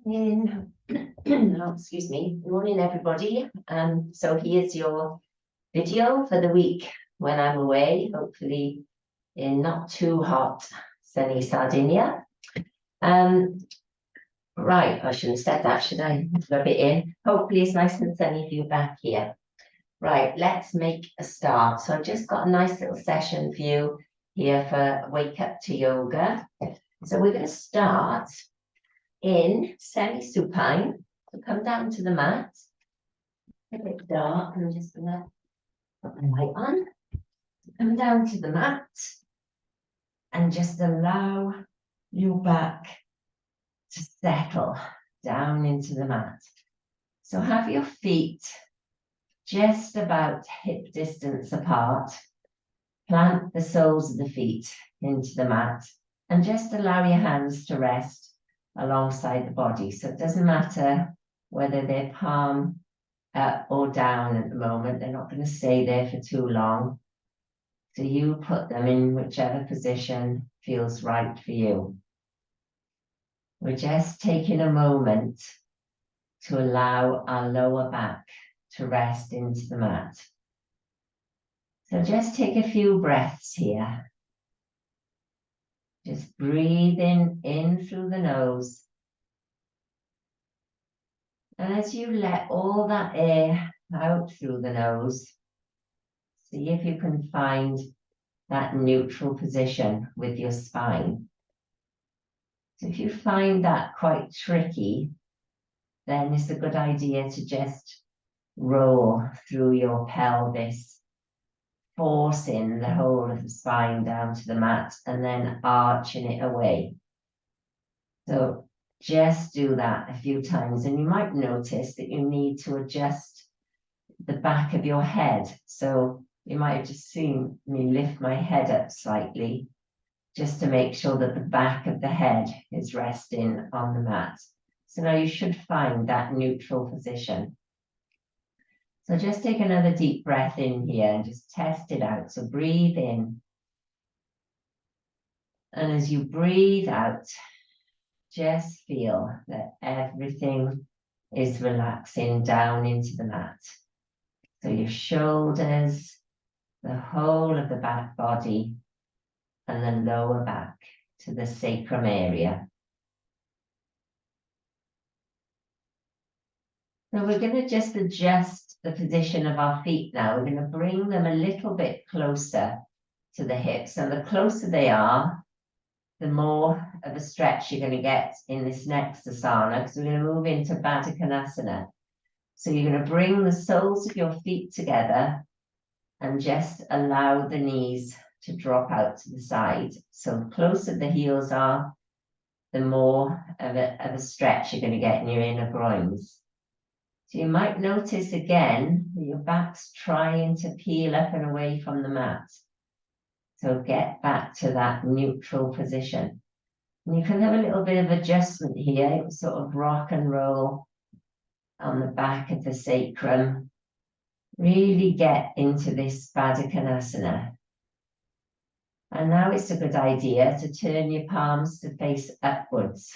In, oh, excuse me. Good morning, everybody. So here's your video for the week when I'm away, hopefully in not too hot, sunny Sardinia. Right, I shouldn't have said that, should I? Rub it in. Hopefully it's nice and sunny for you back here. Right, let's make a start. So I've just got a nice little session for you here for Wake Up to Yoga. So we're going to start in semi-supine. So come down to the mat. A bit dark. I'm just gonna put my light on. Come down to the mat and just allow your back to settle down into the mat. So have your feet just about hip distance apart. Plant the soles of the feet into the mat and just allow your hands to rest alongside the body. So it doesn't matter whether they're palm up or down at the moment. They're not going to stay there for too long. So you put them in whichever position feels right for you. We're just taking a moment to allow our lower back to rest into the mat. So just take a few breaths here. Just breathing in through the nose. And as you let all that air out through the nose, see if you can find that neutral position with your spine. So if you find that quite tricky, then it's a good idea to just roll through your pelvis, forcing the whole of the spine down to the mat and then arching it away. So just do that a few times and you might notice that you need to adjust the back of your head. So you might have just seen me lift my head up slightly just to make sure that the back of the head is resting on the mat. So now you should find that neutral position. So just take another deep breath in here and just test it out. So breathe in. And as you breathe out, just feel that everything is relaxing down into the mat. So your shoulders, the whole of the back body, and the lower back to the sacrum area. So we're going to just adjust the position of our feet now. We're going to bring them a little bit closer to the hips. And the closer they are, the more of a stretch you're going to get in this next asana, because we're going to move into Baddha Konasana. So you're going to bring the soles of your feet together and just allow the knees to drop out to the side. So the closer the heels are, the more of a stretch you're going to get in your inner groins. So you might notice again that your back's trying to peel up and away from the mat. So get back to that neutral position. And you can have a little bit of adjustment here, sort of rock and roll on the back of the sacrum. Really get into this Baddha Konasana. And now it's a good idea to turn your palms to face upwards.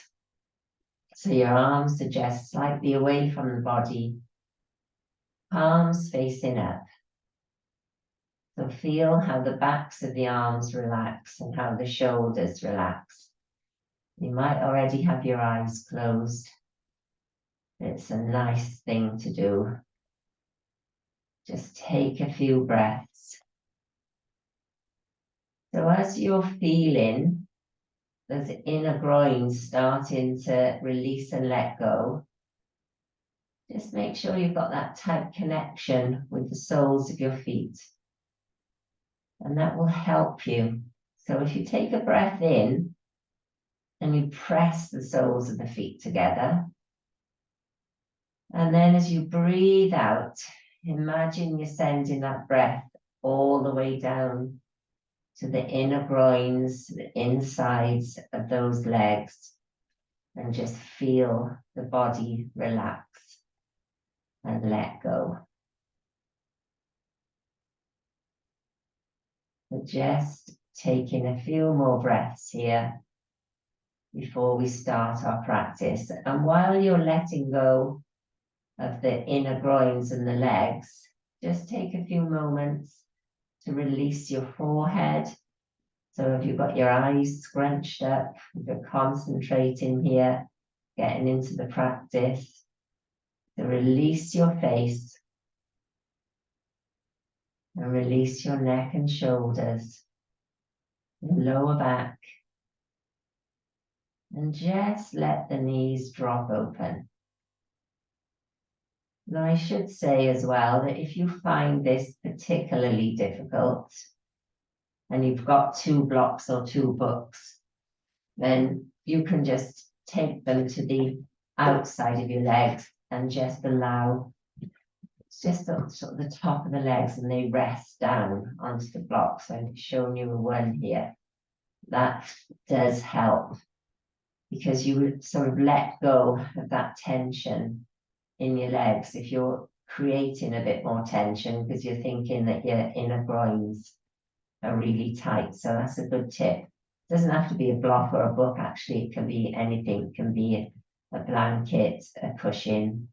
So your arms are just slightly away from the body, palms facing up. So feel how the backs of the arms relax and how the shoulders relax. You might already have your eyes closed. It's a nice thing to do. Just take a few breaths. So as you're feeling those inner groins starting to release and let go, just make sure you've got that tight connection with the soles of your feet. And that will help you. So if you take a breath in and you press the soles of the feet together, and then as you breathe out, imagine you're sending that breath all the way down to the inner groins, the insides of those legs, and just feel the body relax and let go. So just taking a few more breaths here. before we start our practice. And while you're letting go of the inner groins and the legs, just take a few moments to release your forehead. So if you've got your eyes scrunched up, if you're concentrating here, getting into the practice, to release your face and release your neck and shoulders, your lower back, and just let the knees drop open. Now, I should say as well that if you find this particularly difficult and you've got 2 blocks or 2 books, then you can just take them to the outside of your legs and just allow just sort of the top of the legs, and they rest down onto the blocks. I'm showing you a one here. That does help because you would sort of let go of that tension in your legs if you're creating a bit more tension because you're thinking that your inner groins are really tight. So that's a good tip. It doesn't have to be a block or a book, actually. It can be anything. It can be a blanket, a cushion,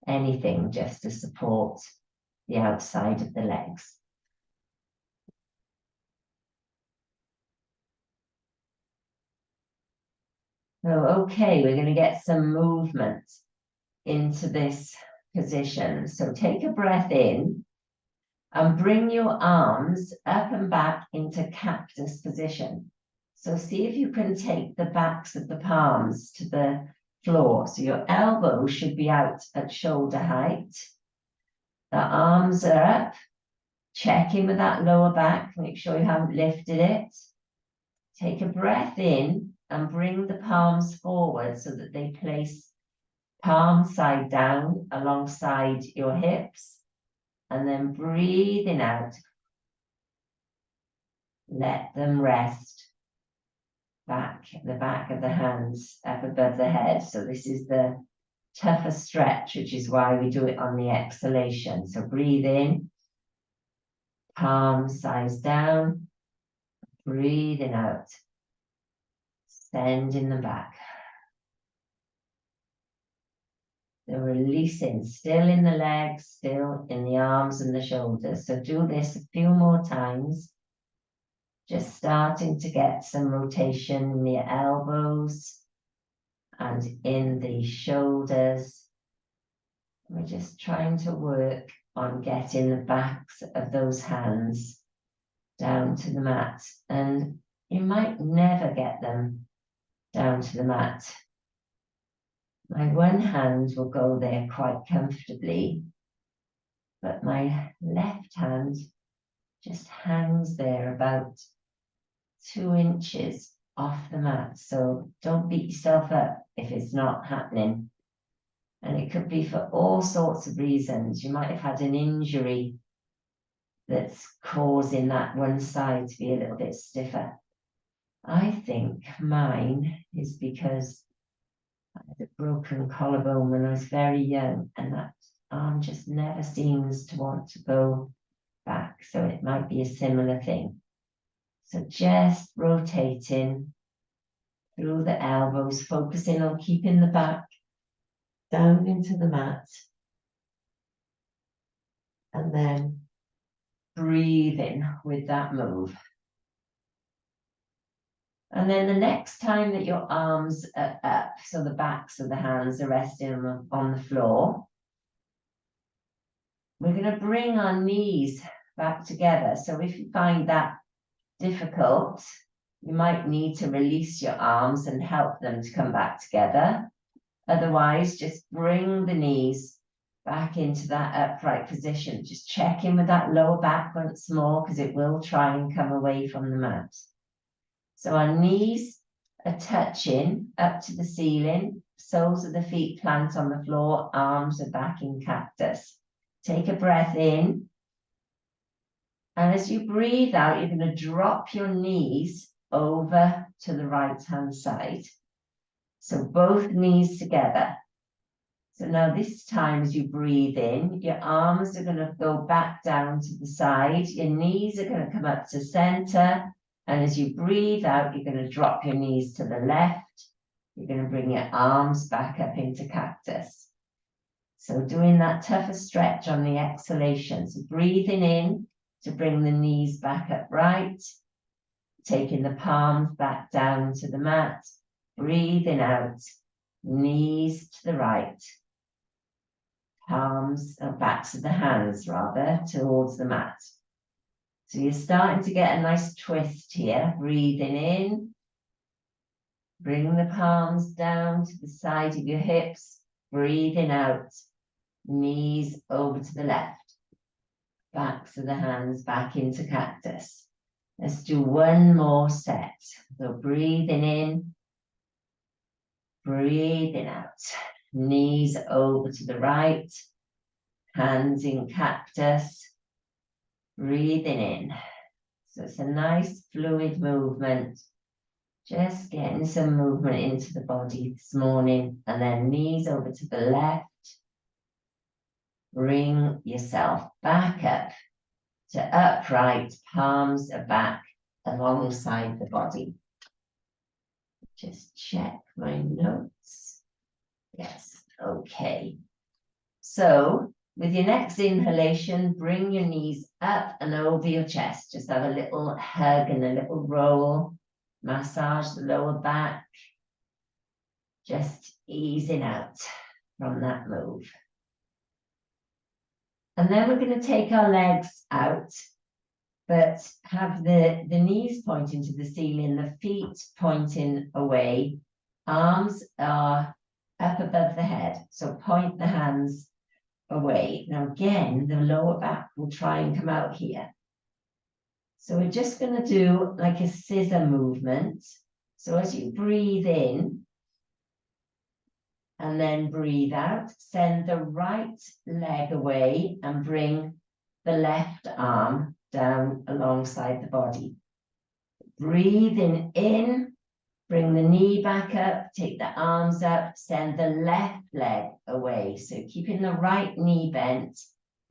anything just to support the outside of the legs. So, okay, we're going to get some movement into this position. So take a breath in and bring your arms up and back into cactus position. So see if you can take the backs of the palms to the floor. So your elbows should be out at shoulder height. The arms are up. Check in with that lower back. Make sure you haven't lifted it. Take a breath in and bring the palms forward so that they place palm side down alongside your hips. And then breathing out, let them rest back, the back of the hands up above the head. So this is the tougher stretch, which is why we do it on the exhalation. So breathe in, palms sides down, breathing out, sending them back. So releasing, still in the legs, still in the arms and the shoulders. So do this a few more times. Just starting to get some rotation in the elbows and in the shoulders. We're just trying to work on getting the backs of those hands down to the mat. And you might never get them down to the mat. My one hand will go there quite comfortably, but my left hand just hangs there about 2 inches off the mat. So don't beat yourself up if it's not happening. And it could be for all sorts of reasons. You might have had an injury that's causing that one side to be a little bit stiffer. I think mine is because I had a broken collarbone when I was very young, and that arm just never seems to want to go back. So it might be a similar thing. So just rotating through the elbows, focusing on keeping the back down into the mat. And then breathing with that move. And then the next time that your arms are up, so the backs of the hands are resting on the floor, we're going to bring our knees back together. So if you find that difficult, you might need to release your arms and help them to come back together. Otherwise, just bring the knees back into that upright position. Just check in with that lower back once more, because it will try and come away from the mat. So our knees are touching up to the ceiling, soles of the feet plant on the floor, arms are back in cactus. Take a breath in. And as you breathe out, you're going to drop your knees over to the right-hand side. So both knees together. So now this time as you breathe in, your arms are going to go back down to the side. Your knees are going to come up to center. And as you breathe out, you're going to drop your knees to the left. You're going to bring your arms back up into cactus. So doing that tougher stretch on the exhalation. So breathing in to bring the knees back upright, taking the palms back down to the mat, breathing out, knees to the right, palms or backs of the hands rather towards the mat. So you're starting to get a nice twist here, breathing in, bring the palms down to the side of your hips, breathing out, knees over to the left, backs of the hands back into cactus. Let's do one more set. So breathing in, breathing out, knees over to the right, hands in cactus, breathing in. So it's a nice fluid movement, just getting some movement into the body this morning, and then knees over to the left. Bring yourself back up to upright, palms are back alongside the body. Just check my notes. Yes, okay. So with your next inhalation, bring your knees up and over your chest. Just have a little hug and a little roll. Massage the lower back. Just easing out from that move. And then we're going to take our legs out, but have the knees pointing to the ceiling, the feet pointing away. Arms are up above the head, so point the hands away. Now again, the lower back will try and come out here. So we're just going to do like a scissor movement. So as you breathe in, and then breathe out, send the right leg away and bring the left arm down alongside the body. Breathing in, bring the knee back up, take the arms up, send the left leg away. So keeping the right knee bent,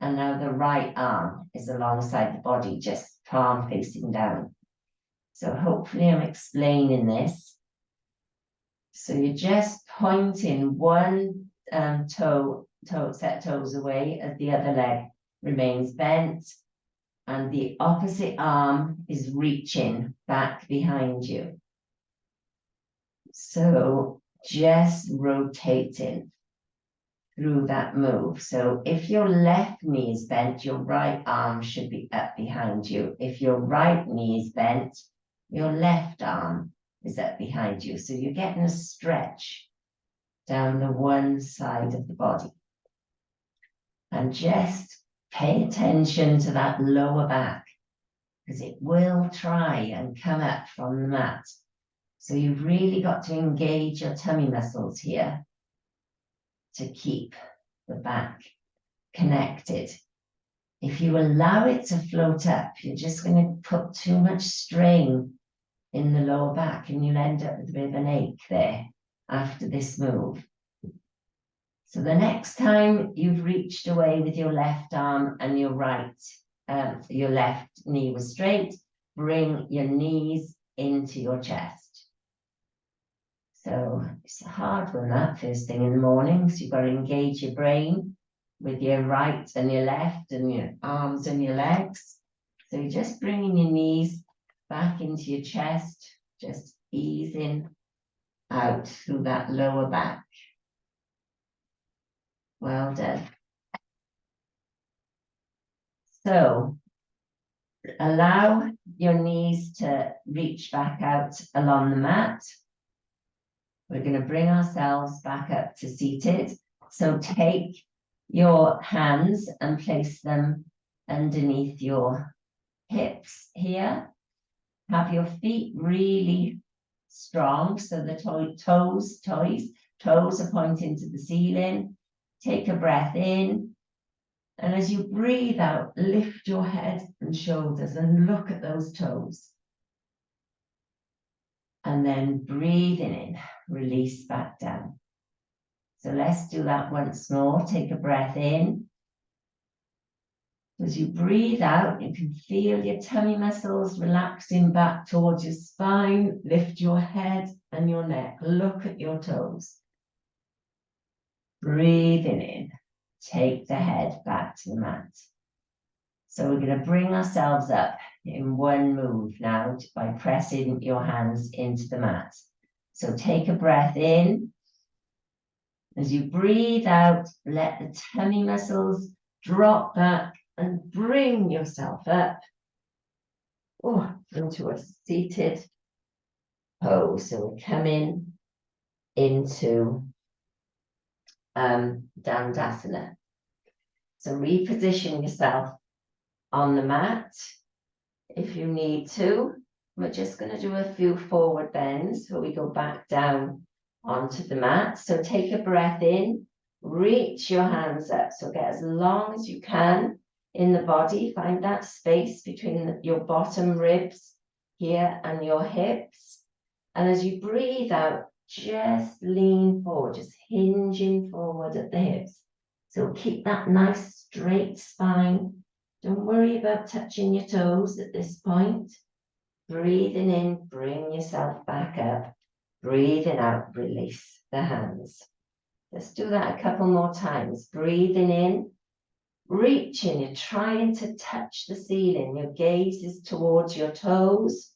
and now the right arm is alongside the body, just palm facing down. So hopefully I'm explaining this. So you're just pointing one set toes away as the other leg remains bent, and the opposite arm is reaching back behind you. So just rotating through that move. So if your left knee is bent, your right arm should be up behind you. If your right knee is bent, your left arm is up behind you. So you're getting a stretch down the one side of the body. And just pay attention to that lower back, because it will try and come up from the mat. So you've really got to engage your tummy muscles here to keep the back connected. If you allow it to float up, you're just going to put too much strain in the lower back, and you'll end up with a bit of an ache there after this move. So the next time you've reached away with your left arm and your left knee was straight, bring your knees into your chest. So it's a hard one, that first thing in the morning. So you've got to engage your brain with your right and your left and your arms and your legs. So you're just bringing your knees back into your chest, just easing out through that lower back. Well done. So allow your knees to reach back out along the mat. We're going to bring ourselves back up to seated. So take your hands and place them underneath your hips here. Have your feet really strong, so the toes are pointing to the ceiling. Take a breath in, and as you breathe out, lift your head and shoulders and look at those toes. And then breathing in, release back down. So let's do that once more. Take a breath in. As you breathe out, you can feel your tummy muscles relaxing back towards your spine. Lift your head and your neck. Look at your toes. Breathing in. Take the head back to the mat. So we're going to bring ourselves up in one move now by pressing your hands into the mat. So take a breath in. As you breathe out, let the tummy muscles drop back and bring yourself up into a seated pose. So we're coming into Dandasana. So reposition yourself on the mat if you need to. We're just going to do a few forward bends where we go back down onto the mat. So take a breath in, reach your hands up. So get as long as you can in the body. Find that space between your bottom ribs here and your hips. And as you breathe out, just lean forward, just hinging forward at the hips. So keep that nice straight spine. Don't worry about touching your toes at this point. Breathing in, bring yourself back up. Breathing out, release the hands. Let's do that a couple more times. Breathing in, reaching, you're trying to touch the ceiling. Your gaze is towards your toes.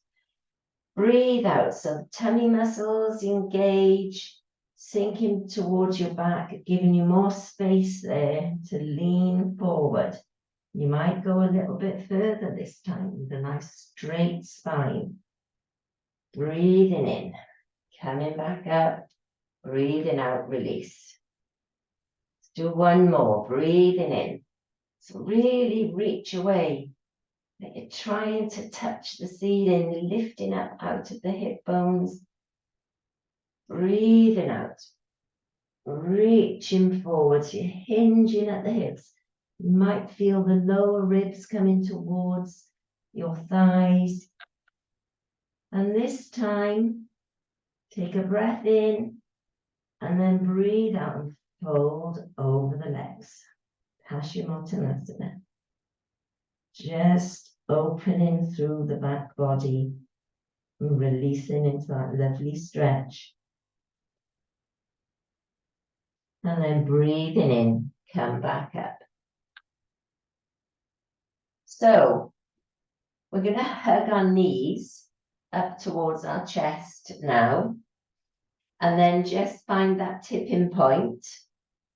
Breathe out, so the tummy muscles engage, sinking towards your back, giving you more space there to lean forward. You might go a little bit further this time with a nice straight spine. Breathing in, coming back up, breathing out, release. Let's do one more, breathing in. So really reach away. You're trying to touch the ceiling, lifting up out of the hip bones. Breathing out, reaching forwards, you're hinging at the hips. You might feel the lower ribs coming towards your thighs. And this time, take a breath in and then breathe out and fold over the legs. Paschimottanasana. Just opening through the back body and releasing into that lovely stretch. And then breathing in, come back up. So we're going to hug our knees up towards our chest now. And then just find that tipping point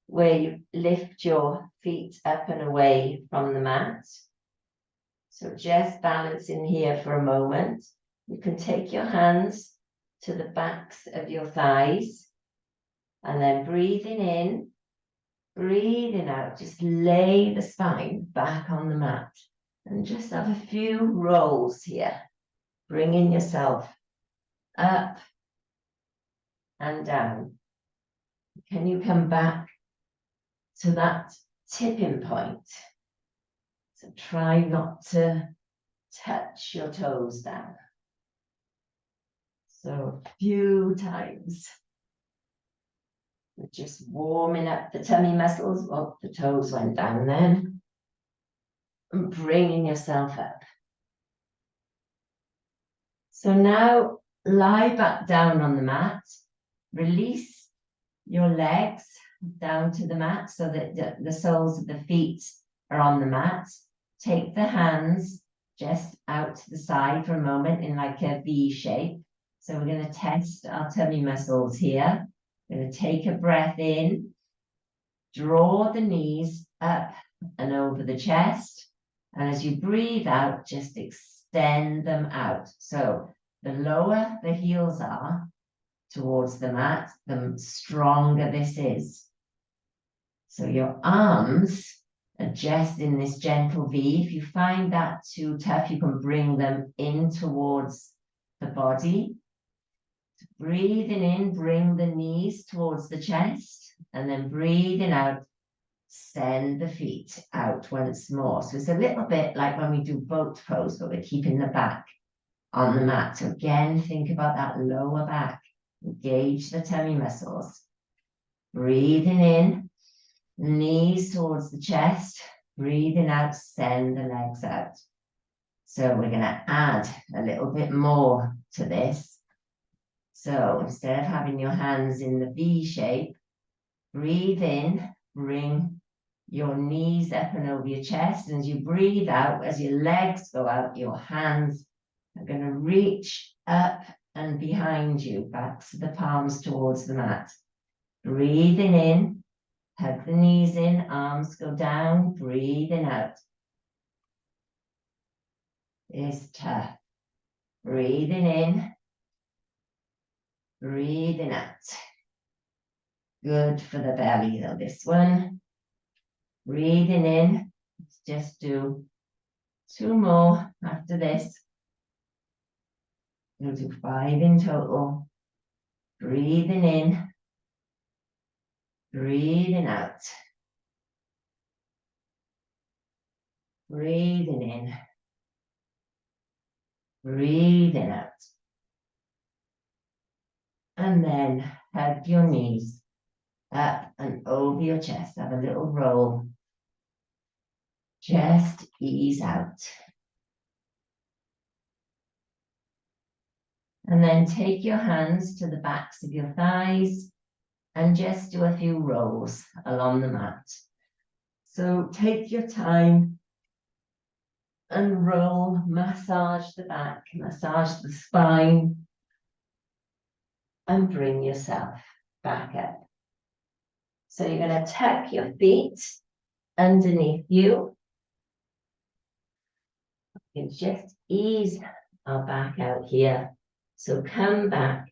where you lift your feet up and away from the mat. So just balancing here for a moment. You can take your hands to the backs of your thighs and then breathing in, breathing out, just lay the spine back on the mat and just have a few rolls here, bringing yourself up and down. Can you come back to that tipping point? So try not to touch your toes down. So a few times. We're just warming up the tummy muscles. Oh, the toes went down then. And bringing yourself up. So now lie back down on the mat. Release your legs down to the mat so that the soles of the feet are on the mat. Take the hands just out to the side for a moment in like a V shape. So we're going to test our tummy muscles here. We're going to take a breath in, draw the knees up and over the chest. And as you breathe out, just extend them out. So the lower the heels are towards the mat, the stronger this is. So your arms are just in this gentle V. If you find that too tough, you can bring them in towards the body. Breathing in, bring the knees towards the chest, and then breathing out, send the feet out once more. So it's a little bit like when we do boat pose, but we're keeping the back on the mat. So again, think about that lower back. Engage the tummy muscles. Breathing in, knees towards the chest. Breathing out, send the legs out. So we're going to add a little bit more to this. So instead of having your hands in the V shape, breathe in, bring your knees up and over your chest. And as you breathe out, as your legs go out, your hands are going to reach up and behind you, backs of the palms towards the mat. Breathing in, hug the knees in, arms go down, breathing out. It's tough. Breathing in, breathing out. Good for the belly though, this one. Breathing in. Let's just do 2 more after this. We'll do 5 in total. Breathing in, breathing out. Breathing in, breathing out. And then hug your knees up and over your chest. Have a little roll. Just ease out. And then take your hands to the backs of your thighs and just do a few rolls along the mat. So take your time and roll, massage the back, massage the spine, and bring yourself back up. So you're going to tuck your feet underneath you. You can just ease our back out here. So come back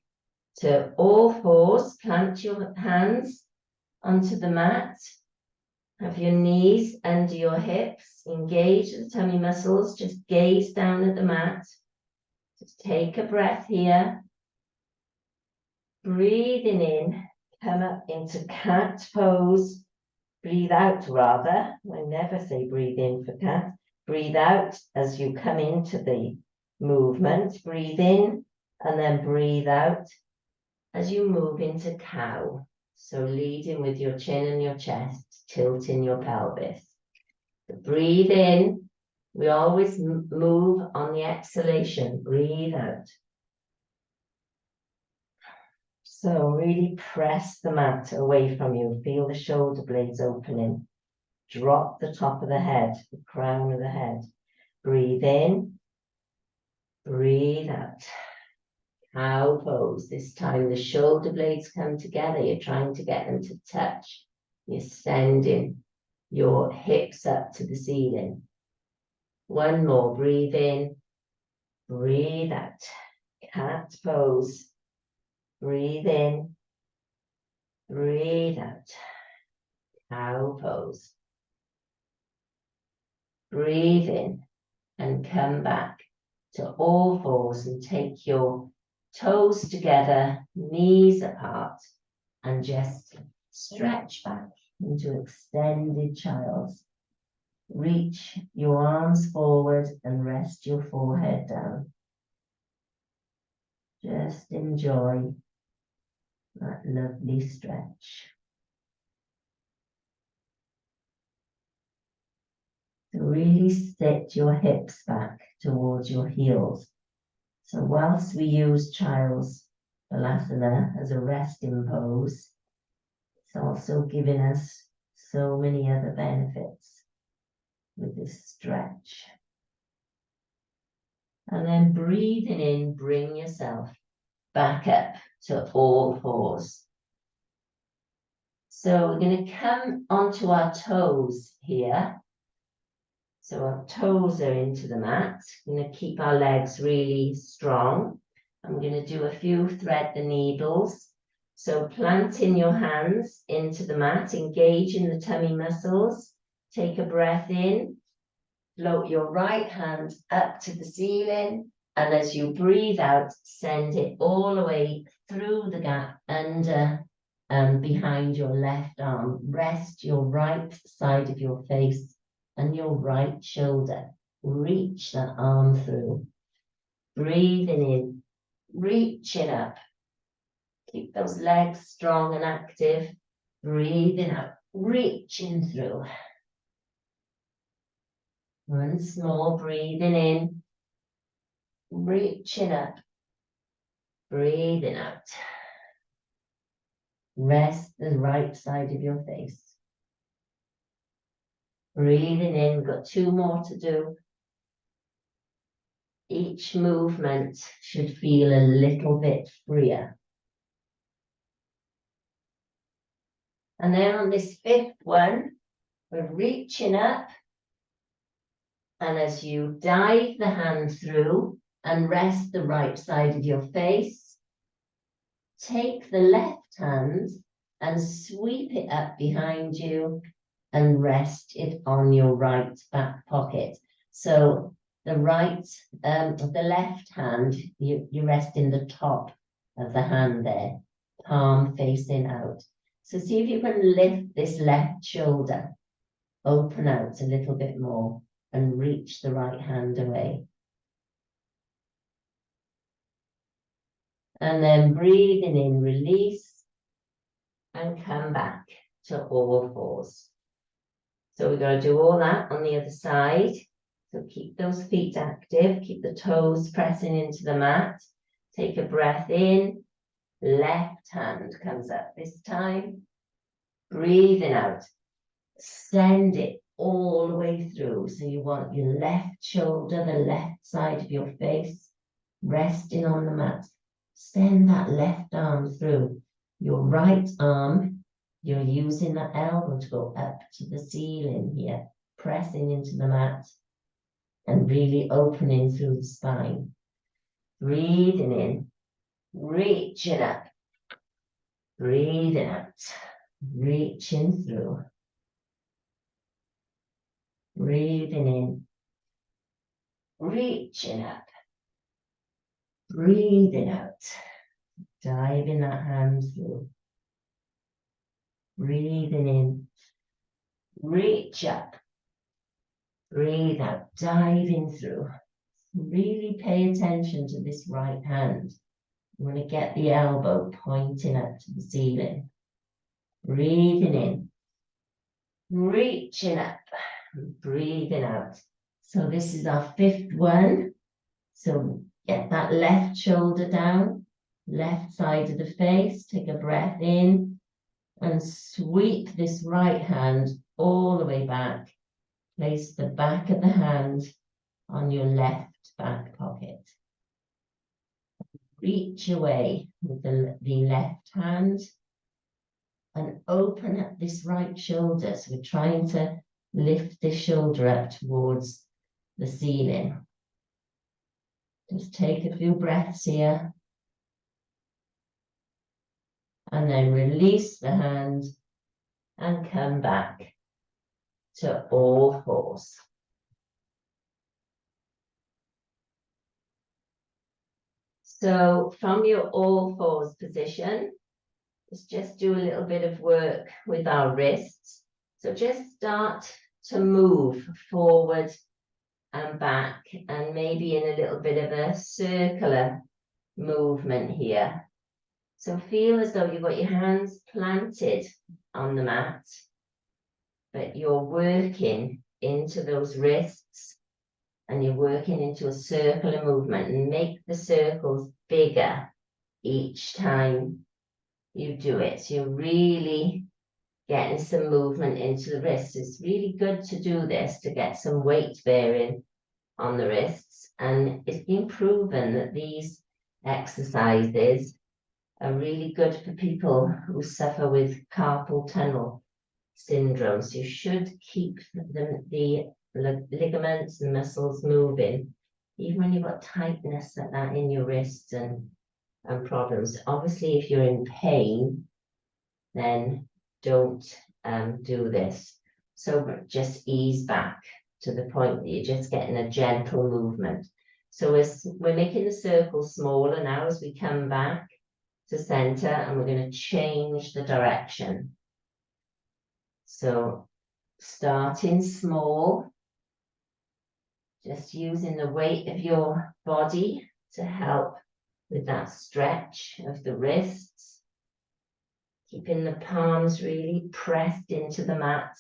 to all fours, plant your hands onto the mat. Have your knees under your hips, engage the tummy muscles, just gaze down at the mat. Just take a breath here. Breathing in, come up into cat pose. Breathe out rather. I never say breathe in for cat. Breathe out as you come into the movement. Breathe in and then breathe out as you move into cow. So leading with your chin and your chest, tilting your pelvis. Breathe in. We always move on the exhalation. Breathe out. So really press the mat away from you. Feel the shoulder blades opening. Drop the top of the head, the crown of the head. Breathe in. Breathe out. Cow pose. This time the shoulder blades come together. You're trying to get them to touch. You're sending your hips up to the ceiling. One more. Breathe in. Breathe out. Cat pose. Breathe in. Breathe out. Cow pose. Breathe in and come back to all fours and take your toes together, knees apart, and just stretch back into extended child's. Reach your arms forward and rest your forehead down. Just enjoy that lovely stretch. So really sit your hips back towards your heels. So whilst we use Child's Konasana as a resting pose, it's also giving us so many other benefits with this stretch. And then breathing in, bring yourself back up to all fours. So we're going to come onto our toes here. So our toes are into the mat. We're going to keep our legs really strong. I'm going to do a few thread the needles. So planting your hands into the mat, engage in the tummy muscles. Take a breath in. Float your right hand up to the ceiling. And as you breathe out, send it all the way through the gap under and behind your left arm. Rest your right side of your face and your right shoulder. Reach that arm through. Breathing in, reaching up. Keep those legs strong and active. Breathing out, reaching through. Once more, breathing in, reaching up, breathing out. Rest the right side of your face. Breathing in, got 2 more to do. Each movement should feel a little bit freer. And then on this 5th one, we're reaching up. And as you dive the hand through and rest the right side of your face, take the left hand and sweep it up behind you and rest it on your right back pocket. So the left hand, you rest in the top of the hand there, palm facing out. So see if you can lift this left shoulder, open out a little bit more and reach the right hand away. And then breathing in, release, and come back to all 4s. So we're going to do all that on the other side. So keep those feet active, keep the toes pressing into the mat. Take a breath in, left hand comes up this time. Breathing out, send it all the way through. So you want your left shoulder, the left side of your face, resting on the mat. Send that left arm through. Your right arm, you're using that elbow to go up to the ceiling here, pressing into the mat and really opening through the spine. Breathing in, reaching up, breathing out, reaching through. Breathing in, reaching up, breathing out, diving that hand through. Breathing in, reach up, breathe out, diving through. Really pay attention to this right hand. You want to get the elbow pointing up to the ceiling. Breathing in, reaching up, breathing out. So this is our 5th one. So get that left shoulder down, left side of the face, take a breath in and sweep this right hand all the way back. Place the back of the hand on your left back pocket. Reach away with the left hand and open up this right shoulder. So we're trying to lift this shoulder up towards the ceiling. Just take a few breaths here. And then release the hand and come back to all 4s. So from your all 4s position, let's just do a little bit of work with our wrists. So just start to move forward and back and maybe in a little bit of a circular movement here. So feel as though you've got your hands planted on the mat, but you're working into those wrists and you're working into a circular movement, and make the circles bigger each time you do it. So you're really getting some movement into the wrists. It's really good to do this to get some weight bearing on the wrists, and it's been proven that these exercises are really good for people who suffer with carpal tunnel syndrome. So you should keep the ligaments and muscles moving, even when you've got tightness like that in your wrists and problems. Obviously, if you're in pain, then don't do this. So just ease back to the point that you're just getting a gentle movement. So we're making the circle smaller now as we come back to center, and we're going to change the direction. So starting small, just using the weight of your body to help with that stretch of the wrists, keeping the palms really pressed into the mat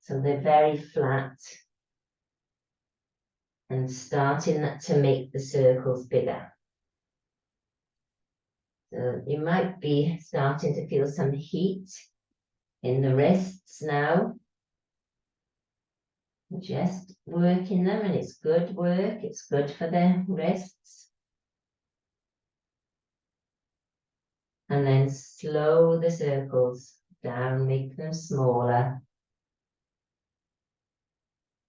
so they're very flat. And starting to make the circles bigger. So you might be starting to feel some heat in the wrists now. Just working them, and it's good work. It's good for the wrists. And then slow the circles down, make them smaller.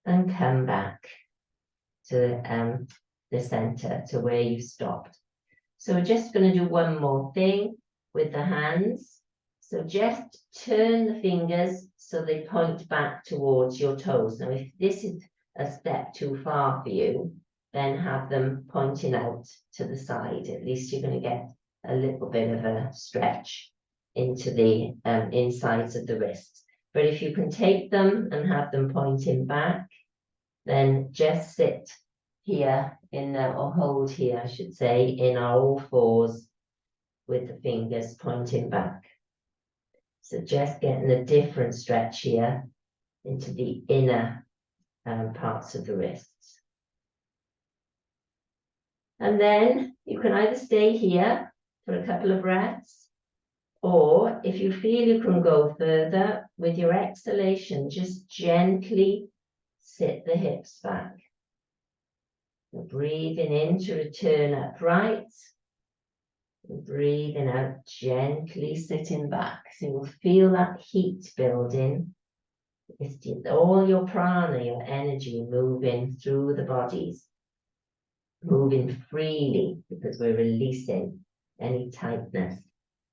And come back to the center, to where you stopped. So we're just going to do one more thing with the hands. So just turn the fingers so they point back towards your toes. Now, if this is a step too far for you, then have them pointing out to the side. At least you're going to get a little bit of a stretch into the insides of the wrists. But if you can take them and have them pointing back, then just sit here or hold here, I should say, in our all fours with the fingers pointing back. So just getting a different stretch here into the inner parts of the wrists. And then you can either stay here for a couple of breaths, or if you feel you can go further with your exhalation, just gently sit the hips back. So breathing in to return upright. Breathing out, gently sitting back. So you'll feel that heat building. It's all your prana, your energy moving through the bodies. Moving freely because we're releasing any tightness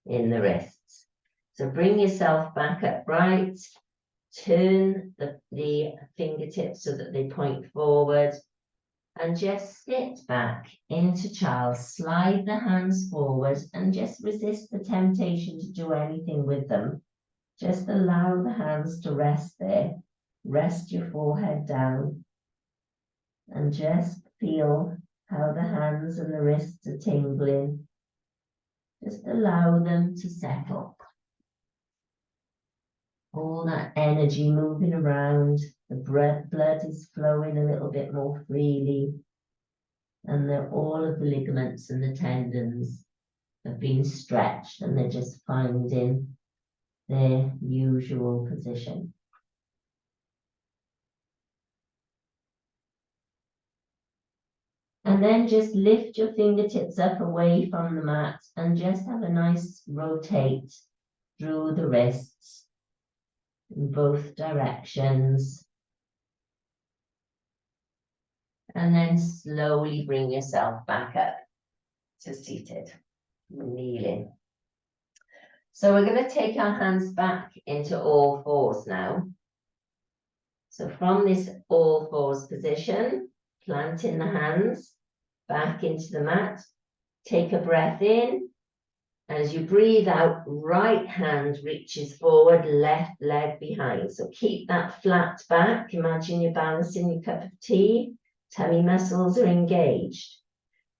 in the wrists. So bring yourself back upright. Turn the fingertips so that they point forward. And just sit back into child, slide the hands forward and just resist the temptation to do anything with them. Just allow the hands to rest there. Rest your forehead down and just feel how the hands and the wrists are tingling. Just allow them to settle. All that energy moving around. The blood is flowing a little bit more freely. And all of the ligaments and the tendons have been stretched and they're just finding their usual position. And then just lift your fingertips up away from the mat and just have a nice rotate through the wrists in both directions. And then slowly bring yourself back up to seated, kneeling. So we're going to take our hands back into all fours now. So from this all fours position, planting the hands back into the mat, take a breath in. As you breathe out, right hand reaches forward, left leg behind. So keep that flat back. Imagine you're balancing your cup of tea. Tummy muscles are engaged.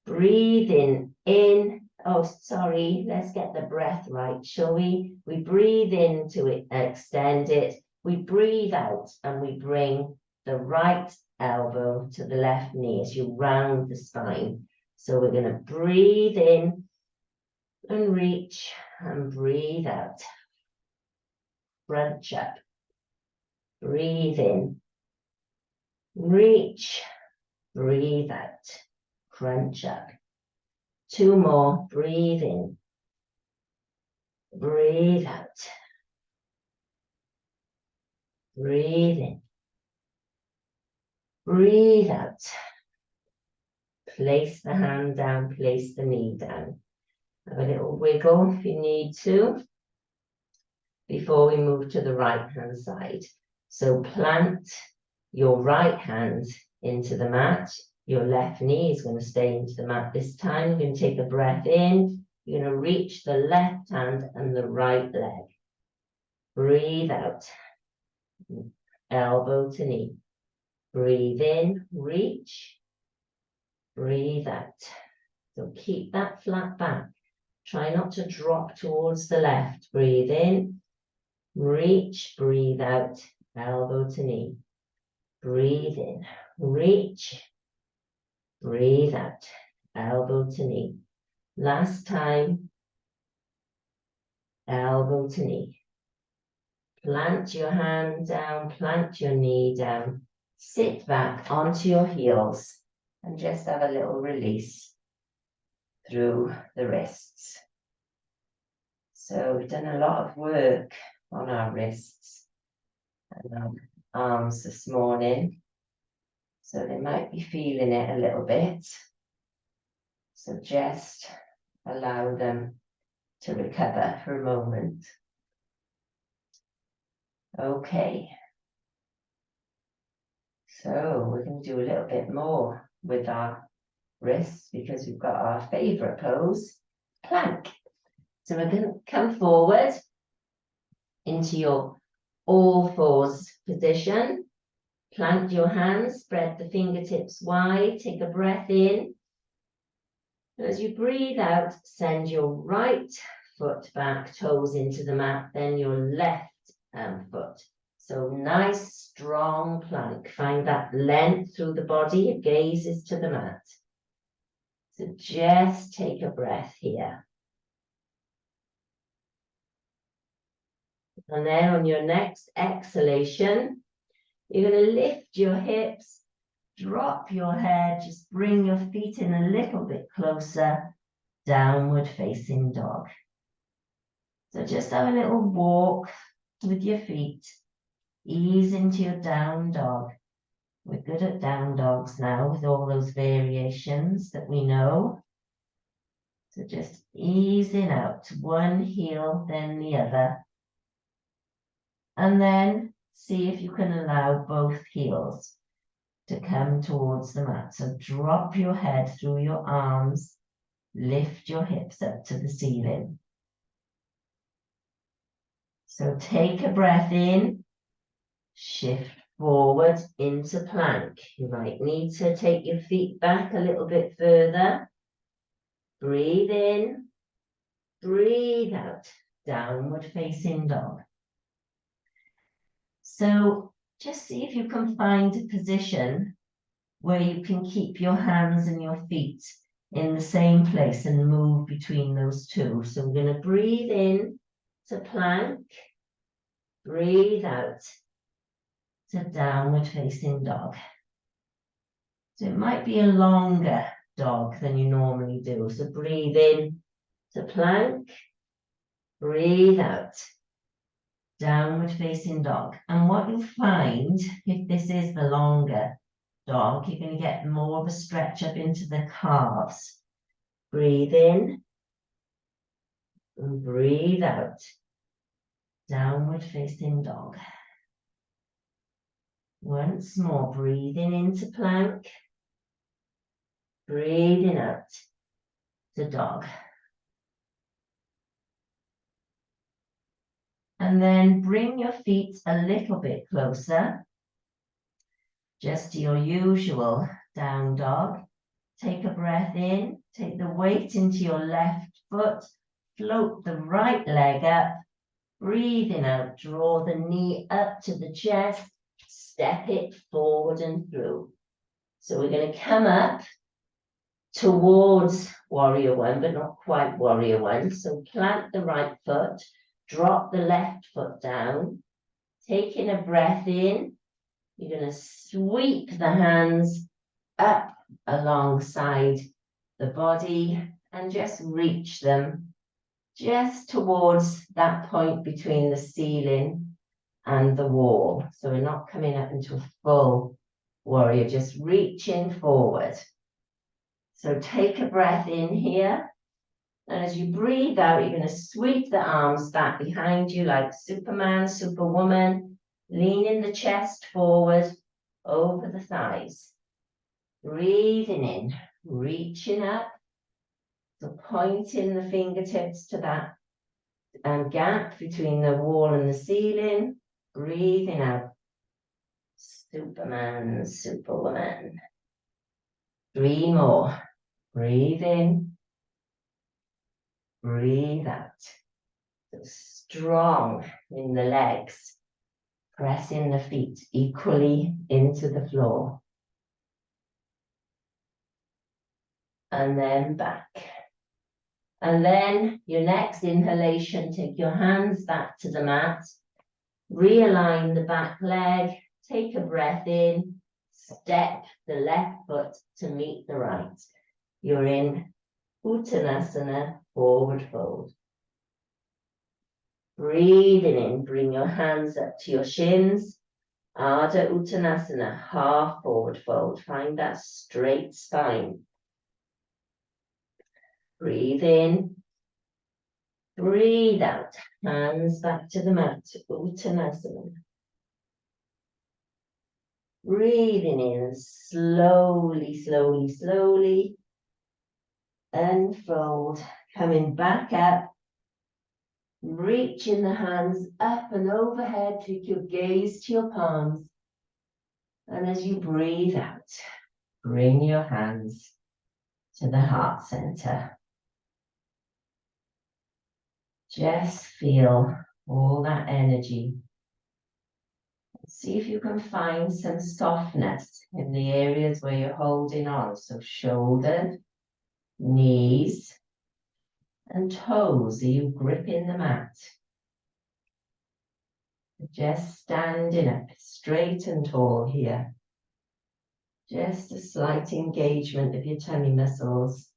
Breathing in. Oh, sorry. Let's get the breath right, shall we? We breathe into it, extend it. We breathe out and we bring the right elbow to the left knee as you round the spine. So we're going to breathe in and reach and breathe out. Crunch up. Breathe in. Reach. Breathe out. Crunch up. Two more. Breathe in. Breathe out. Breathe in. Breathe out. Place the hand down. Place the knee down. Have a little wiggle if you need to before we move to the right hand side. So plant your right hand into the mat. Your left knee is going to stay into the mat this time. You're going to take a breath in. You're going to reach the left hand and the right leg. Breathe out. Elbow to knee. Breathe in, reach. Breathe out. So keep that flat back. Try not to drop towards the left. Breathe in, reach, breathe out, elbow to knee. Breathe in, reach, Breathe out, elbow to knee. Last time, elbow to knee. Plant your hand down, plant your knee down. Sit back onto your heels and just have a little release through the wrists. So we've done a lot of work on our wrists and our arms this morning. So they might be feeling it a little bit. So just allow them to recover for a moment. Okay. So we're going to do a little bit more with our wrists because we've got our favorite pose, plank. So we're going to come forward into your all fours position. Plant your hands, spread the fingertips wide, take a breath in. As you breathe out, send your right foot back, toes into the mat, then your left foot. So nice, strong plank. Find that length through the body, it gazes to the mat. So just take a breath here. And then on your next exhalation, you're going to lift your hips, drop your head, just bring your feet in a little bit closer, downward facing dog. So just have a little walk with your feet, ease into your down dog. We're good at down dogs now with all those variations that we know. So just easing out one heel, then the other. And then see if you can allow both heels to come towards the mat. So drop your head through your arms, lift your hips up to the ceiling. So take a breath in, shift forward into plank. You might need to take your feet back a little bit further. Breathe in, breathe out, downward facing dog. So just see if you can find a position where you can keep your hands and your feet in the same place and move between those two. So we're going to breathe in to plank, breathe out to downward facing dog. So it might be a longer dog than you normally do. So breathe in to plank, breathe out, downward facing dog. And what you'll find, if this is the longer dog, you're going to get more of a stretch up into the calves. Breathe in and breathe out, downward facing dog. Once more, breathing into plank, breathing out to dog. And then bring your feet a little bit closer, just to your usual down dog. Take a breath in, take the weight into your left foot, float the right leg up, breathing out, draw the knee up to the chest, step it forward and through. So we're going to come up towards warrior one, but not quite warrior one. So plant the right foot, drop the left foot down, taking a breath in. You're going to sweep the hands up alongside the body and just reach them just towards that point between the ceiling and the wall. So we're not coming up into a full warrior, just reaching forward. So take a breath in here. And as you breathe out, you're going to sweep the arms back behind you like Superman, Superwoman, leaning the chest forward over the thighs. Breathing in, reaching up, so pointing the fingertips to that gap between the wall and the ceiling. Breathing out, Superman, Superwoman. 3 more. Breathe in, breathe out. So strong in the legs, pressing the feet equally into the floor. and then back. And then your next inhalation, take your hands back to the mat, realign the back leg, take a breath in, step the left foot to meet the right. You're in Uttanasana, forward fold. Breathing in, bring your hands up to your shins. Ardha Uttanasana, half forward fold. Find that straight spine. Breathe in. Breathe out. Hands back to the mat. Uttanasana. Breathing in. Slowly, slowly, slowly. Unfold. Coming back up. Reaching the hands up and overhead. Take your gaze to your palms. And as you breathe out, bring your hands to the heart center. Just feel all that energy. See if you can find some softness in the areas where you're holding on. So shoulders, knees, and toes. Are you gripping the mat? Just standing up straight and tall here. Just a slight engagement of your tummy muscles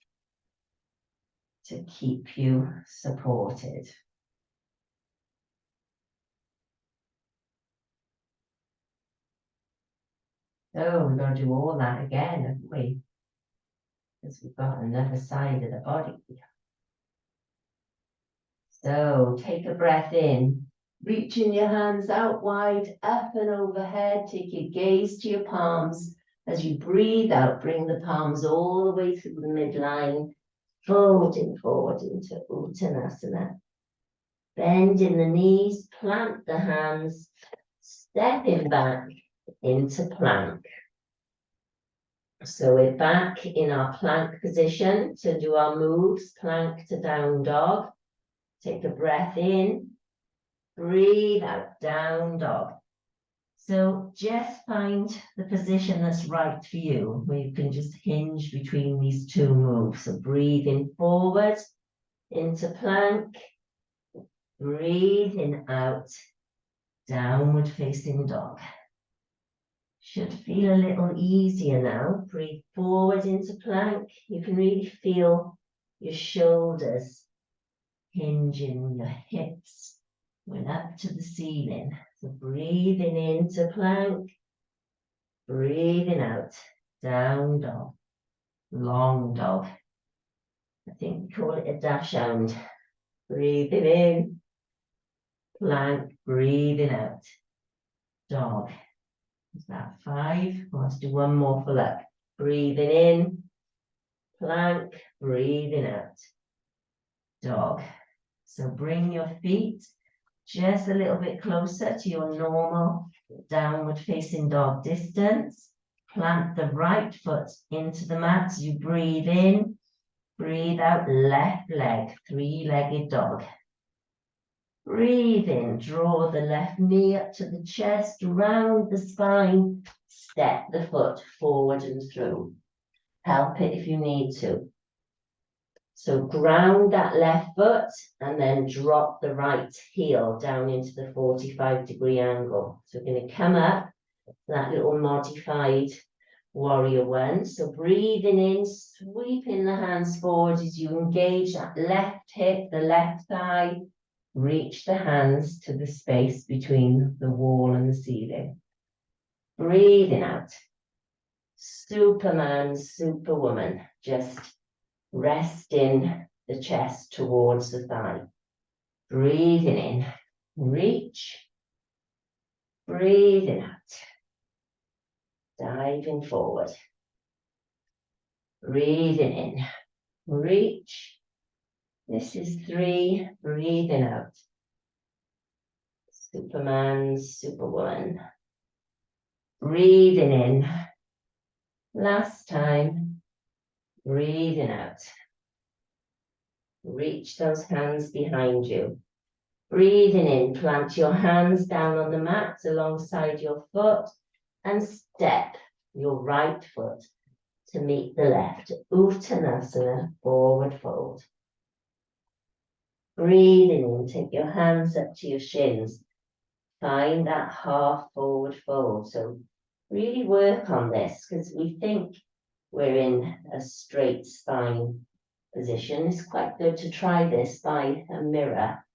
to keep you supported. So we're going to do all that again, haven't we? Because we've got another side of the body. So take a breath in, reaching your hands out wide, up and overhead. Take your gaze to your palms. As you breathe out, bring the palms all the way through the midline, folding forward into Uttanasana. Bending the knees, plant the hands, stepping back into plank. So we're back in our plank position to do our moves, plank to down dog. Take a breath in, breathe out, down dog. So just find the position that's right for you, where you can just hinge between these two moves. So breathing forward into plank, breathing out, downward facing dog. Should feel a little easier now. Breathe forward into plank. You can really feel your shoulders hinging, your hips went up to the ceiling. So breathing into plank, breathing out, down dog, long dog. I think we call it a dash hand. Breathing in, plank, breathing out, dog. Is that 5? Let's do one more for luck. Breathing in, plank, breathing out, dog. So bring your feet just a little bit closer to your normal downward facing dog distance. Plant the right foot into the mat as you breathe in, breathe out, left leg, three-legged dog. Breathe in, draw the left knee up to the chest, round the spine, step the foot forward and through. Help it if you need to. So ground that left foot and then drop the right heel down into the 45-degree angle. So we're going to come up, that little modified warrior one. So breathing in, sweeping the hands forward as you engage that left hip, the left thigh. Reach the hands to the space between the wall and the ceiling. Breathing out. Superman, superwoman. Just resting the chest towards the thigh. Breathing in. Reach. Breathing out. Diving forward. Breathing in. Reach. This is 3. Breathing out. Superman, superwoman. Breathing in. Last time. Breathing out. Reach those hands behind you. Breathing in, plant your hands down on the mat alongside your foot and step your right foot to meet the left. Uttanasana, forward fold. Breathing in, take your hands up to your shins. Find that half forward fold. So really work on this because we think we're in a straight spine position. It's quite good to try this by a mirror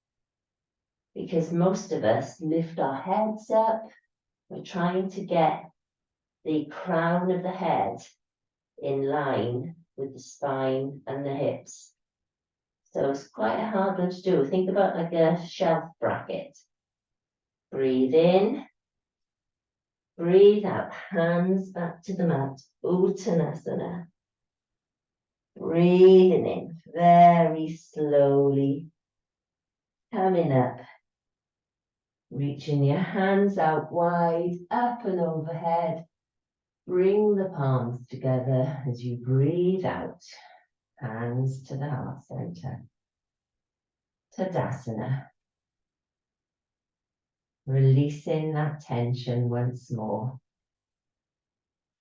because most of us lift our heads up. We're trying to get the crown of the head in line with the spine and the hips. So it's quite a hard one to do. Think about like a shelf bracket. Breathe in, breathe out, hands back to the mat, Uttanasana. Breathing in very slowly, coming up, reaching your hands out wide, up and overhead. Bring the palms together as you breathe out, hands to the heart center. Tadasana. Releasing that tension once more.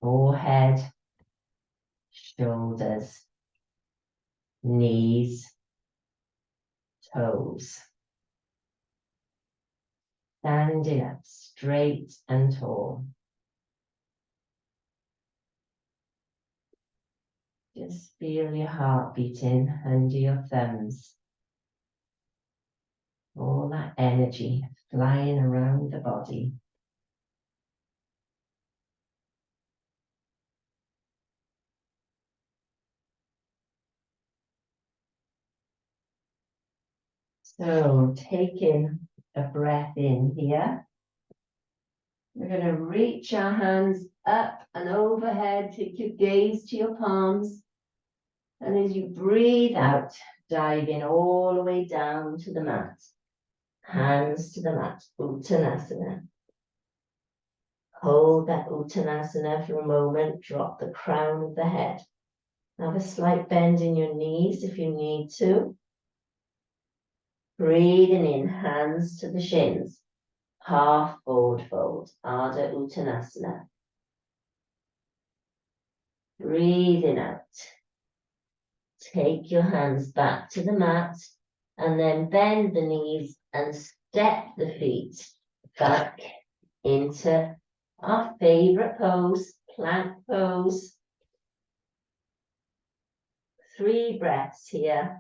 Forehead, shoulders, knees, toes. Standing up straight and tall. Just feel your heart beating under your thumbs. All that energy flying around the body. So taking a breath in here. We're going to reach our hands up and overhead. Take your gaze to your palms. And as you breathe out, dive in all the way down to the mat. Hands to the mat, Uttanasana. Hold that Uttanasana for a moment. Drop the crown of the head. Have a slight bend in your knees if you need to. Breathing in, hands to the shins. Half forward fold, Ardha Uttanasana. Breathing out. Take your hands back to the mat and then bend the knees and step the feet back into our favorite pose, plank pose. 3 breaths here.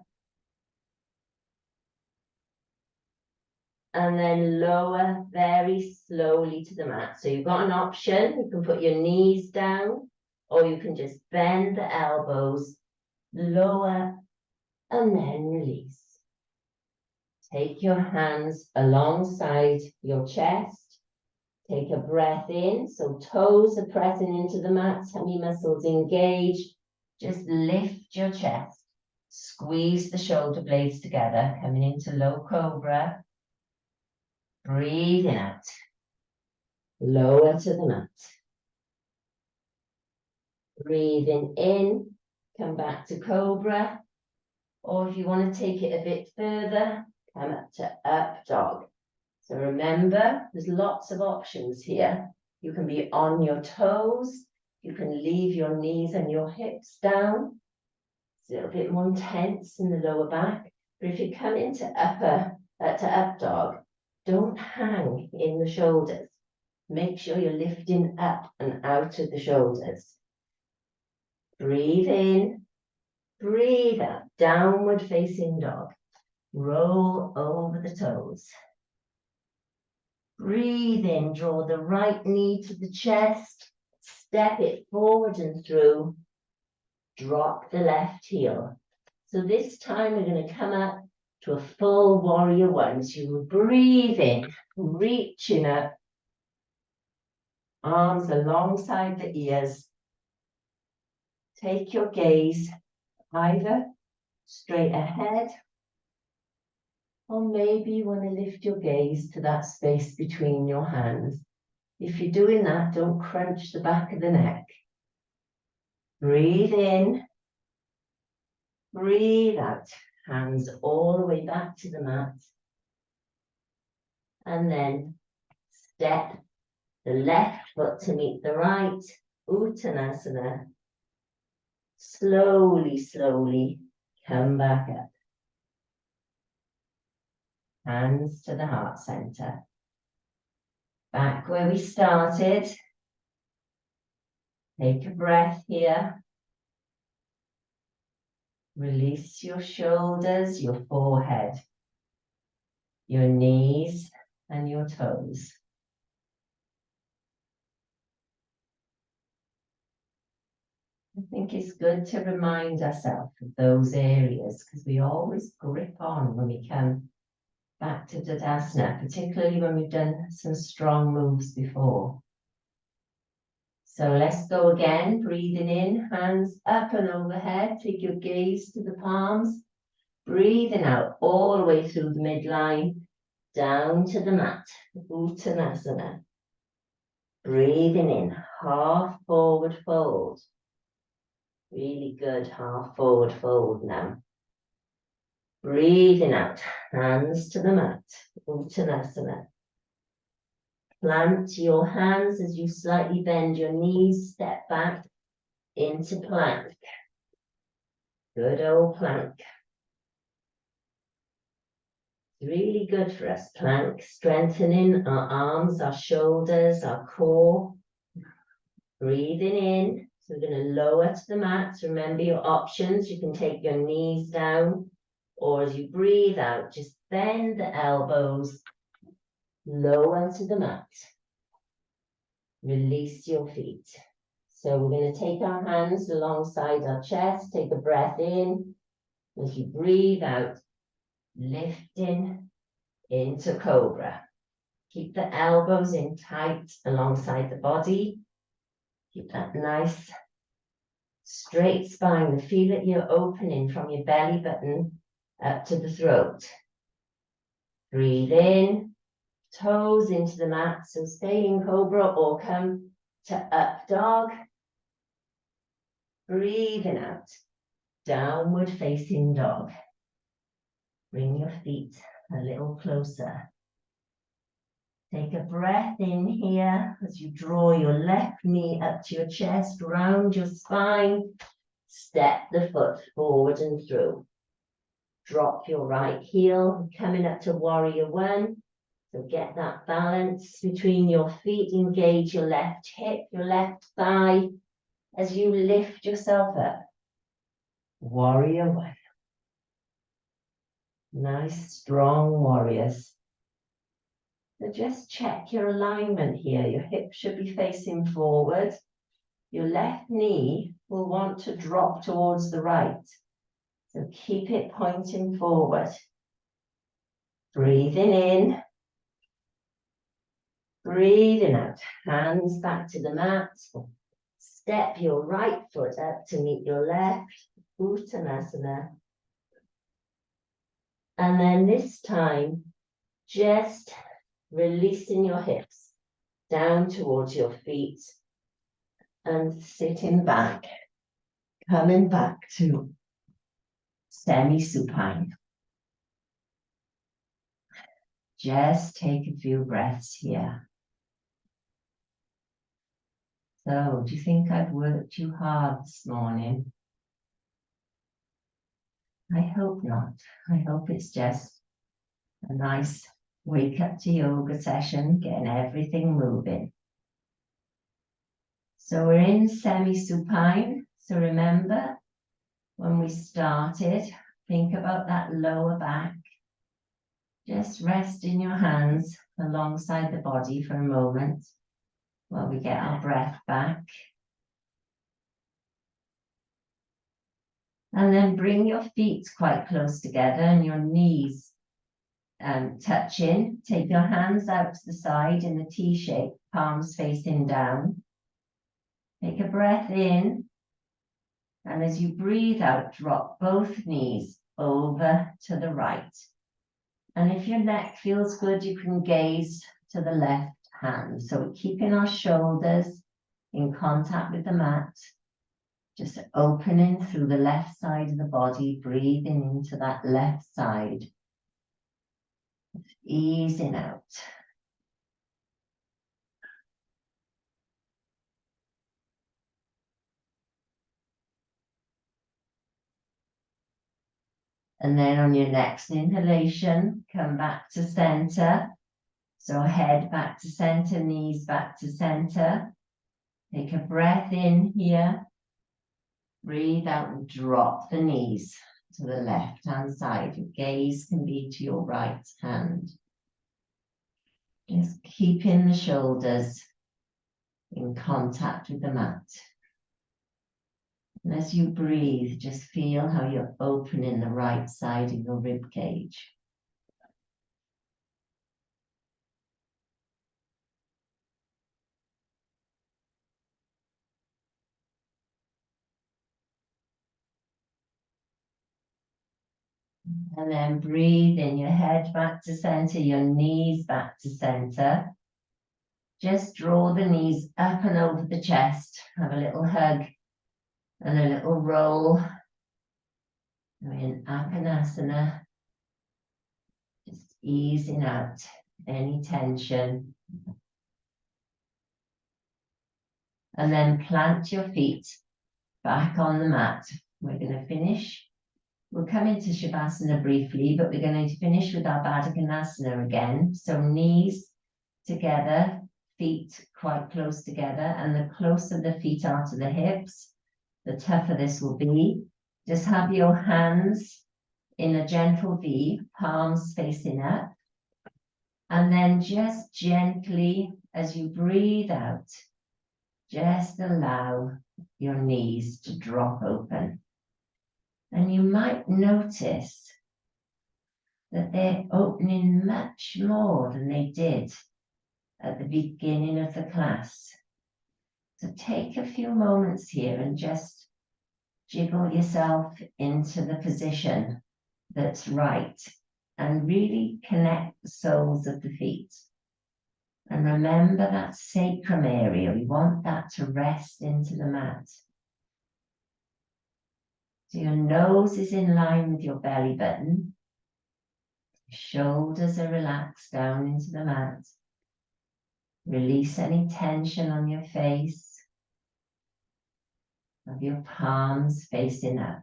And then lower very slowly to the mat. So you've got an option. You can put your knees down or you can just bend the elbows, lower and then release. Take your hands alongside your chest. Take a breath in. So toes are pressing into the mat, tummy muscles engage. Just lift your chest. Squeeze the shoulder blades together, coming into low cobra. Breathing out. Lower to the mat. Breathing in. Come back to cobra. Or if you want to take it a bit further, come up to up dog. So remember, there's lots of options here. You can be on your toes. You can leave your knees and your hips down. It's a little bit more intense in the lower back. But if you come into up dog, don't hang in the shoulders. Make sure you're lifting up and out of the shoulders. Breathe in, breathe out, downward facing dog. Roll over the toes. Breathe in, draw the right knee to the chest, step it forward and through, drop the left heel. So this time we're going to come up to a full warrior one. So you breathe in, reaching up, arms alongside the ears. Take your gaze either straight ahead, or maybe you want to lift your gaze to that space between your hands. If you're doing that, don't crunch the back of the neck. Breathe in, breathe out, hands all the way back to the mat. And then step the left foot to meet the right, Uttanasana. Slowly, slowly come back up. Hands to the heart center. Back where we started. Take a breath here. Release your shoulders, your forehead, your knees and your toes. I think it's good to remind ourselves of those areas because we always grip on when we come back to Tadasana, particularly when we've done some strong moves before. So let's go again, breathing in, hands up and overhead. Take your gaze to the palms. Breathing out all the way through the midline, down to the mat, Uttanasana. Breathing in, half forward fold. Really good half forward fold now. Breathing out, hands to the mat, Uttanasana. Plant your hands as you slightly bend your knees, step back into plank. Good old plank. Really good for us, plank, strengthening our arms, our shoulders, our core. Breathing in, so we're going to lower to the mat. Remember your options, you can take your knees down, or as you breathe out, just bend the elbows, lower to the mat. Release your feet. So we're going to take our hands alongside our chest, take a breath in. As you breathe out, lifting into Cobra. Keep the elbows in tight alongside the body. Keep that nice straight spine. Feel it you're opening from your belly button up to the throat. Breathe in, toes into the mat. So stay in Cobra or come to up dog. Breathing out, downward facing dog. Bring your feet a little closer. Take a breath in here as you draw your left knee up to your chest, round your spine. Step the foot forward and through. Drop your right heel, coming up to warrior one. So get that balance between your feet. Engage your left hip, your left thigh as you lift yourself up. Warrior one. Nice, strong warriors. So just check your alignment here. Your hips should be facing forward. Your left knee will want to drop towards the right. So keep it pointing forward. Breathing in. Breathing out. Hands back to the mat. Step your right foot up to meet your left. Uttanasana. And then this time, just releasing your hips down towards your feet and sitting back, coming back to semi-supine. Just take a few breaths here. So, do you think I've worked you hard this morning? I hope not. I hope it's just a nice wake up to yoga session, getting everything moving. So we're in semi-supine. So remember, when we started, think about that lower back. Just rest in your hands alongside the body for a moment while we get our breath back. And then bring your feet quite close together and your knees touching. Take your hands out to the side in the T shape, palms facing down. Take a breath in. And as you breathe out, drop both knees over to the right. And if your neck feels good, you can gaze to the left hand. So we're keeping our shoulders in contact with the mat. Just opening through the left side of the body, breathing into that left side. Easing out. And then on your next inhalation, come back to center. So head back to center, knees back to center. Take a breath in here. Breathe out and drop the knees to the left-hand side. Your gaze can be to your right hand. Just keeping the shoulders in contact with the mat. And as you breathe, just feel how you're opening the right side of your rib cage. And then breathe in, your head back to center, your knees back to center. Just draw the knees up and over the chest. Have a little hug and a little roll. We're in Konasana. Just easing out any tension. And then plant your feet back on the mat. We're going to finish. We'll come into Shavasana briefly, but we're going to finish with our Baddha Konasana again. So knees together, feet quite close together, and the closer the feet are to the hips, the tougher this will be. Just have your hands in a gentle V, palms facing up. And then just gently, as you breathe out, just allow your knees to drop open. And you might notice that they're opening much more than they did at the beginning of the class. So take a few moments here and just jiggle yourself into the position that's right and really connect the soles of the feet. And remember that sacrum area, we want that to rest into the mat. So your nose is in line with your belly button. Shoulders are relaxed down into the mat. Release any tension on your face. Have your palms facing up.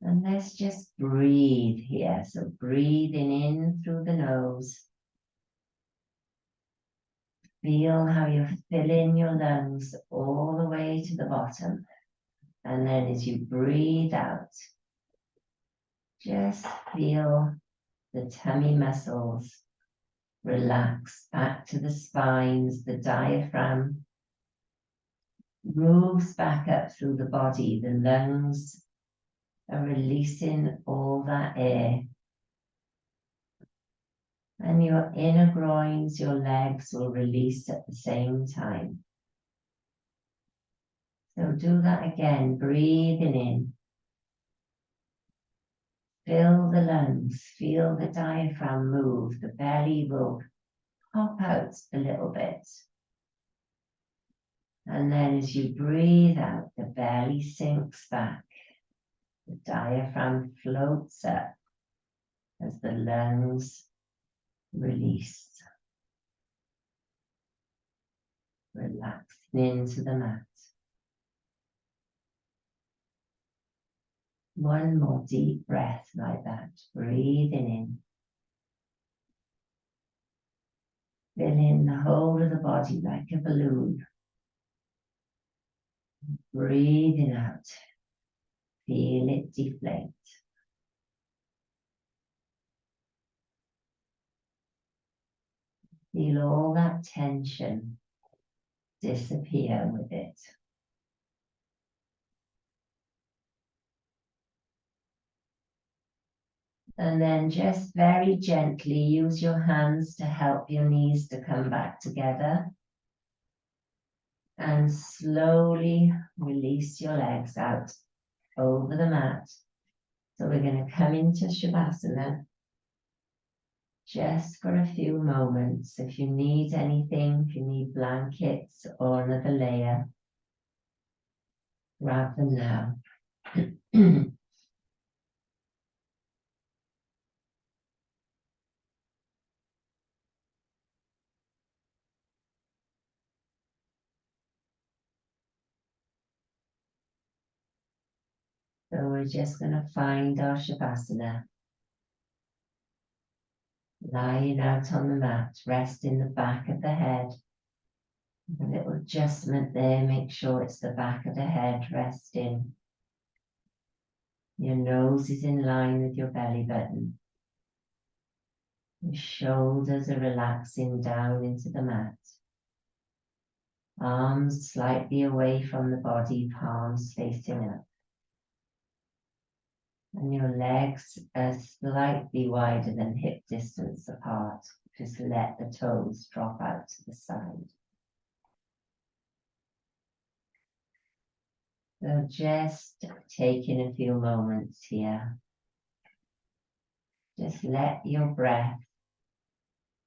And let's just breathe here. So breathing in through the nose. Feel how you're filling your lungs all the way to the bottom. And then as you breathe out, just feel the tummy muscles relax back to the spines, the diaphragm moves back up through the body, the lungs are releasing all that air. And your inner groins, your legs will release at the same time. So do that again, breathing in. Fill the lungs, feel the diaphragm move, the belly will pop out a little bit. And then as you breathe out, the belly sinks back. The diaphragm floats up as the lungs release. Relaxing into the mat. One more deep breath like that, breathing in. Filling the whole of the body like a balloon. Breathing out. Feel it deflate. Feel all that tension disappear with it. And then just very gently use your hands to help your knees to come back together. And slowly release your legs out over the mat. So we're going to come into Shavasana just for a few moments. If you need anything, if you need blankets or another layer, grab them now. So we're just going to find our Shavasana. Lying out on the mat, resting the back of the head. A little adjustment there, make sure it's the back of the head resting. Your nose is in line with your belly button. Your shoulders are relaxing down into the mat. Arms slightly away from the body, palms facing up. And your legs are slightly wider than hip distance apart. Just let the toes drop out to the side. So just taking a few moments here. Just let your breath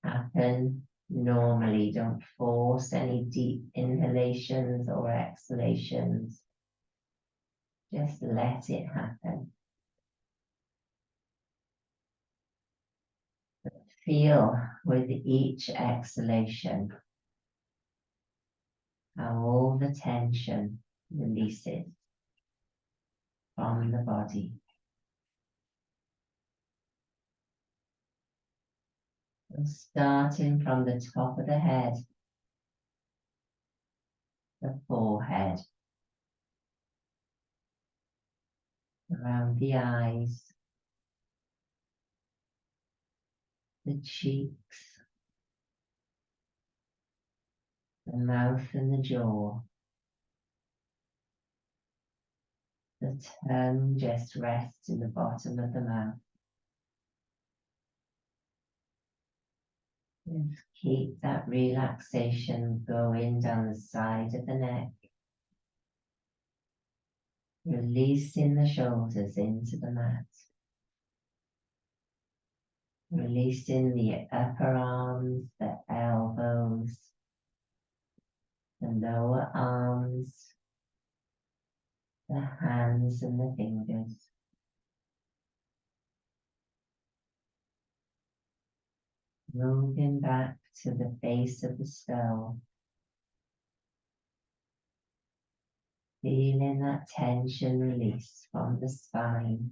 happen normally. Don't force any deep inhalations or exhalations. Just let it happen. Feel with each exhalation how all the tension releases from the body. So starting from the top of the head, the forehead, around the eyes, the cheeks, the mouth and the jaw. The tongue just rests in the bottom of the mouth. Just keep that relaxation going down the side of the neck. Releasing the shoulders into the mat. Releasing the upper arms, the elbows, the lower arms, the hands and the fingers. Moving back to the base of the skull. Feeling that tension release from the spine.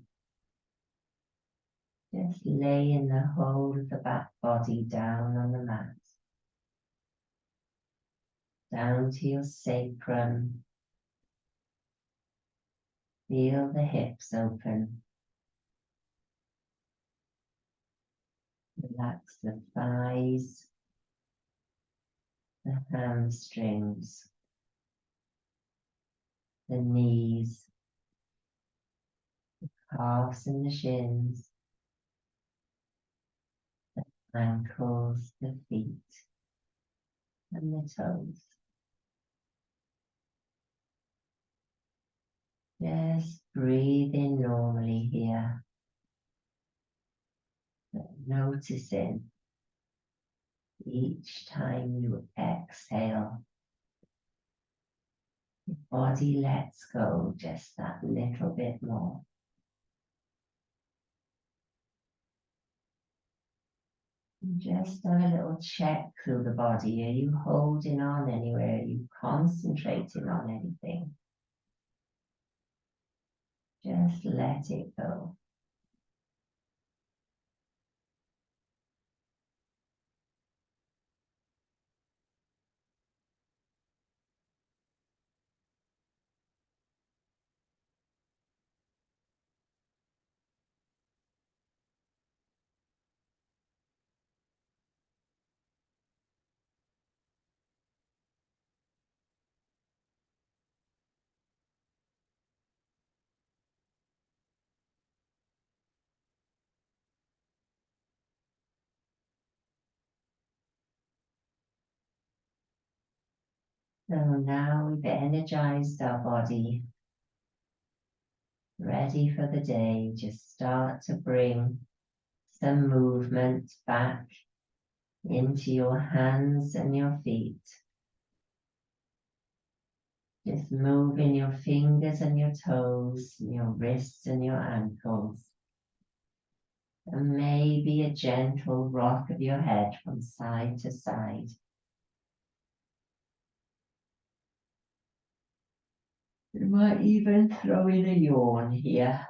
Just laying the whole of the back body down on the mat. Down to your sacrum. Feel the hips open. Relax the thighs, the hamstrings, the knees, the calves and the shins, the ankles, the feet, and the toes. Just breathe in normally here, but noticing each time you exhale, the body lets go just that little bit more. And just have a little check through the body. Are you holding on anywhere? Are you concentrating on anything? Just let it go. So now we've energized our body, ready for the day. Just start to bring some movement back into your hands and your feet. Just moving your fingers and your toes, and your wrists and your ankles. And maybe a gentle rock of your head from side to side. You might even throw in a yawn here.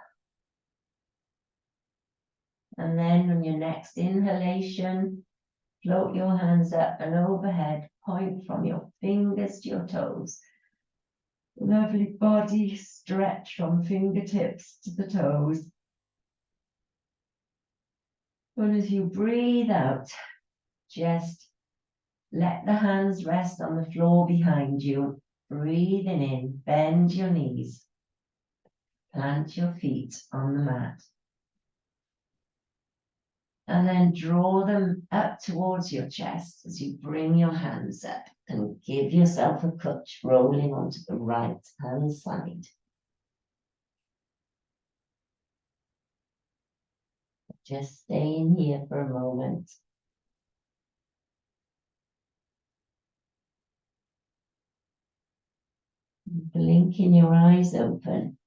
And then on your next inhalation, float your hands up and overhead, point from your fingers to your toes. Lovely body stretch from fingertips to the toes. And as you breathe out, just let the hands rest on the floor behind you. Breathing in, bend your knees. Plant your feet on the mat. And then draw them up towards your chest as you bring your hands up and give yourself a touch, rolling onto the right hand side. Just staying here for a moment. Blinking your eyes open.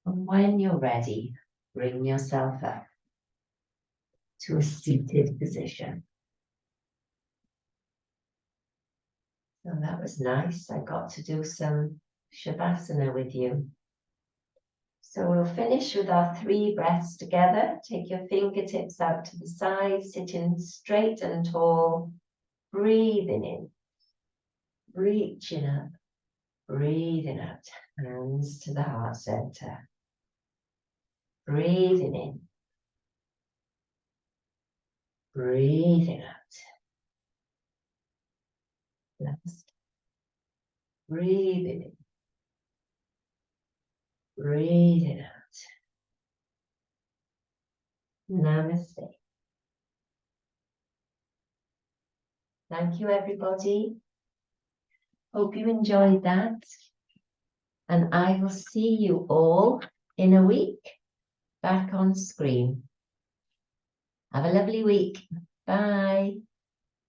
And when you're ready, bring yourself up to a seated position. So that was nice. I got to do some Shavasana with you. So we'll finish with our 3 breaths together. Take your fingertips out to the side, sitting straight and tall. Breathing in, reaching up, breathing out, hands to the heart center. Breathing in, breathing out. Last. Breathing in, breathing out. Namaste. Thank you, everybody. Hope you enjoyed that. And I will see you all in a week back on screen. Have a lovely week. Bye.